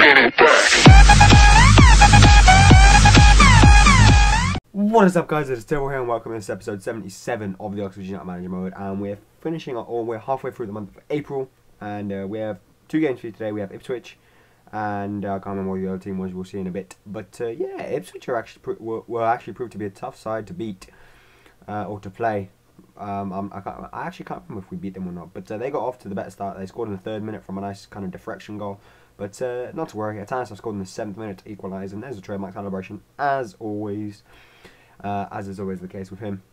bringing it back. What is up, guys? It's Tyrrell here and welcome to this episode 77 of the Ipswich United Manager Mode, and we're finishing up, or we're halfway through the month of April, and we have two games for you today. We have Ipswich, and I can't remember what the other team was, we'll see in a bit, but yeah, Ipswich are actually will actually prove to be a tough side to beat, or to play. I actually can't remember if we beat them or not, but they got off to the better start. They scored in the 3rd minute from a nice kind of deflection goal, but not to worry. Atanas scored in the 7th minute to equalise, and there's a trademark celebration, as always. As is always the case with him.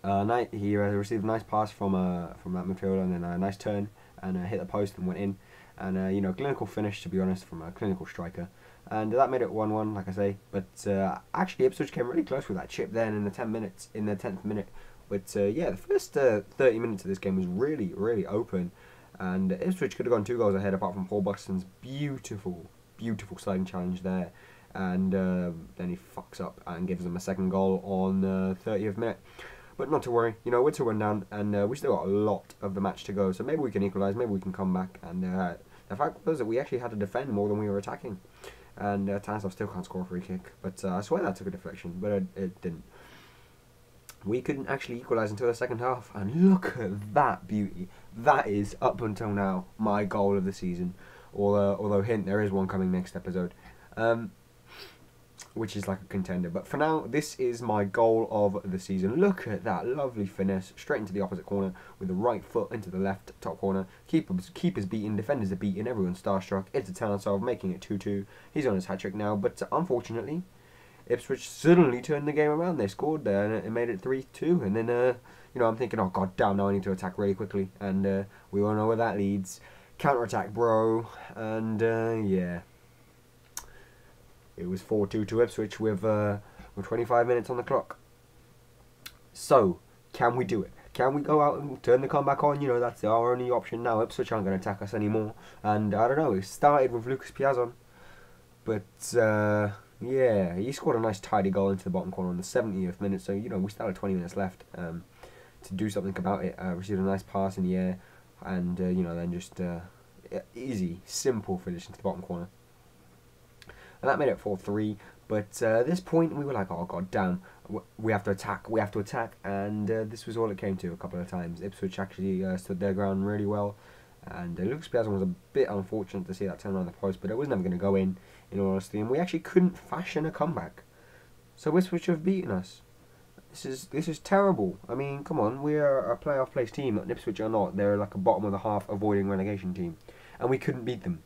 He received a nice pass from that midfielder, and then a nice turn, and hit the post and went in. And you know, clinical finish, to be honest, from a clinical striker. And that made it 1-1, like I say. But actually, Ipswich came really close with that chip then in the 10th minute. But yeah, the first 30 minutes of this game was really, really open, and Ipswich could have gone 2 goals ahead, apart from Paul Buxton's beautiful sliding challenge there. And then he fucks up and gives them a 2nd goal on the 30th minute. But not to worry, you know, we're 2-1 down, and we still got a lot of the match to go. So maybe we can equalise, maybe we can come back. And the fact was that we actually had to defend more than we were attacking. And Tansov still can't score a free kick, but I swear that took a deflection, but it didn't. We couldn't actually equalise until the 2nd half, and look at that beauty. That is, up until now, my goal of the season. Although hint, there is one coming next episode. Which is like a contender, but for now, this is my goal of the season. Look at that lovely finesse, straight into the opposite corner with the right foot into the left top corner. Keepers beaten, defenders are beaten, everyone's starstruck. It's a Tansov, making it 2-2. He's on his hat-trick now, but unfortunately, Ipswich suddenly turned the game around. They scored there, and it made it 3-2. And then, you know, I'm thinking, oh god damn, now I need to attack really quickly, and we all know where that leads. Counter-attack, bro, and yeah. It was 4-2 to Ipswich with 25 minutes on the clock. So, can we do it? Can we go out and turn the comeback on? You know, that's our only option now. Ipswich aren't going to attack us anymore. And I don't know, it started with Lucas Piazon. But, yeah, he scored a nice tidy goal into the bottom corner on the 70th minute. So, you know, we still had 20 minutes left to do something about it. Received a nice pass in the air. And, you know, then just easy, simple finish into the bottom corner. And that made it 4-3, but at this point we were like, oh god damn, we have to attack, and this was all it came to a couple of times. Ipswich actually stood their ground really well, and Lucas Piazon was a bit unfortunate to see that turn around the post, but it was never going to go in all honesty, and we actually couldn't fashion a comeback. So Ipswich have beaten us. This is terrible. I mean, come on, we are a playoff place team, and Ipswich are not. They're like a bottom of the half avoiding relegation team, and we couldn't beat them.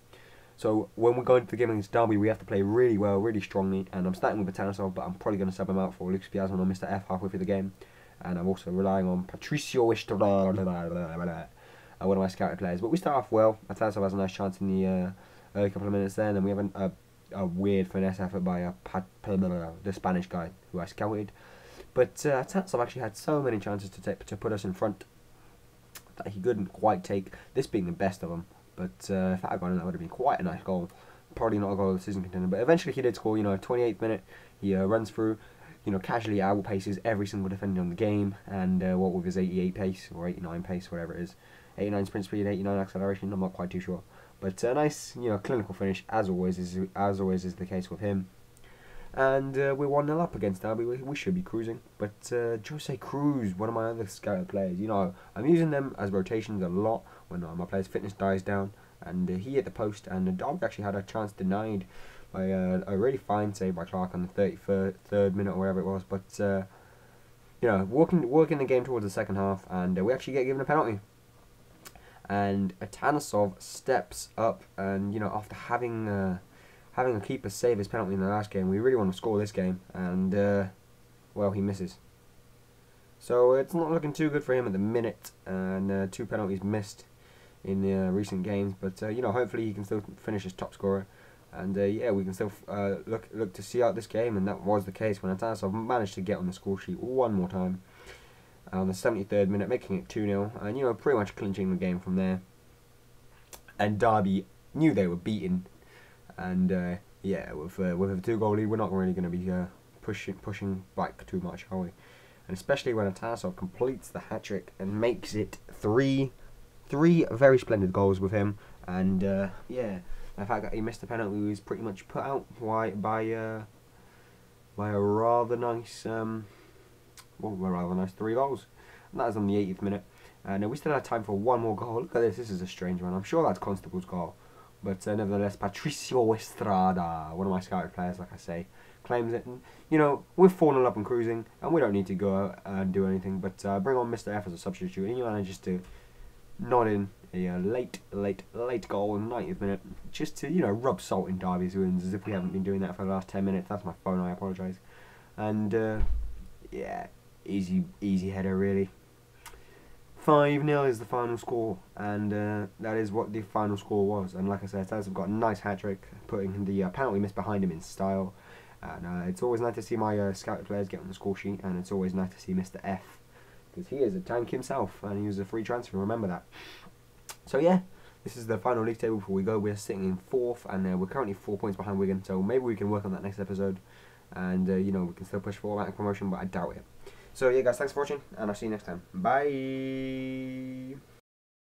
So when we're going to the game against Derby, we have to play really well, really strongly. And I'm starting with Tansov, but I'm probably going to sub him out for Lucas Piazon or Mr. F halfway through the game. And I'm also relying on Patricio Estrada, one of my scouted players. But we start off well. Tansov has a nice chance in the early couple of minutes there. And then we have a weird finesse effort by the Spanish guy who I scouted. But Tansov actually had so many chances to put us in front that he couldn't quite take, this being the best of them. But if that had gone in, that would have been quite a nice goal. Probably not a goal of the season contender, but eventually he did score. You know, 28th minute, he runs through, you know, casually outpaces every single defender on the game, and what with his 88 pace or 89 pace, whatever it is, 89 sprint speed, 89 acceleration. I'm not quite too sure, but a nice, you know, clinical finish as always is the case with him. And we're 1-0 up against Derby. We should be cruising. But Jose Cruz, one of my other scouted players, you know, I'm using them as rotations a lot when my player's fitness dies down. And he hit the post, and Derby actually had a chance denied by a really fine save by Clark on the 33rd minute or whatever it was. But, you know, working the game towards the 2nd half, and we actually get given a penalty. And Tansov steps up, and, you know, after having a keeper save his penalty in the last game, we really want to score this game, and well, he misses. So it's not looking too good for him at the minute, and 2 penalties missed in the recent games. But you know, hopefully he can still finish as top scorer, and yeah, we can still look to see out this game, and that was the case when Tansov managed to get on the score sheet one more time on the 73rd minute, making it 2-0, and you know, pretty much clinching the game from there. And Derby knew they were beaten. And yeah, with a 2-goal lead, we're not really going to be pushing back too much, are we? And especially when Tansov completes the hat-trick and makes it three very splendid goals with him. And yeah, The fact that he missed the penalty was pretty much put out by a rather nice, rather nice 3 goals. And that was on the 80th minute. Now we still had time for one more goal. Look at this. This is a strange one. I'm sure that's Constable's goal, but nevertheless, Patricio Estrada, one of my scouted players, like I say, claims it. And, you know, we're 4-0 up and cruising, and we don't need to go and do anything. But bring on Mr. F as a substitute, and he manages to nod in a late goal in the 90th minute, just to, you know, rub salt in Derby's wounds, as if we haven't been doing that for the last 10 minutes. That's my phone. I apologise. And yeah, easy header really. 5-0 is the final score, and that is what the final score was. And like I said, Taz have got a nice hat-trick, putting the penalty miss behind him in style. And it's always nice to see my scouted players get on the score sheet, and it's always nice to see Mr. F, because he is a tank himself, and he was a free transfer, remember that. So yeah, this is the final league table before we go. We're sitting in 4th, and we're currently 4 points behind Wigan, so maybe we can work on that next episode, and you know, we can still push for automatic promotion, but I doubt it. So yeah guys, thanks for watching, and I'll see you next time. Bye!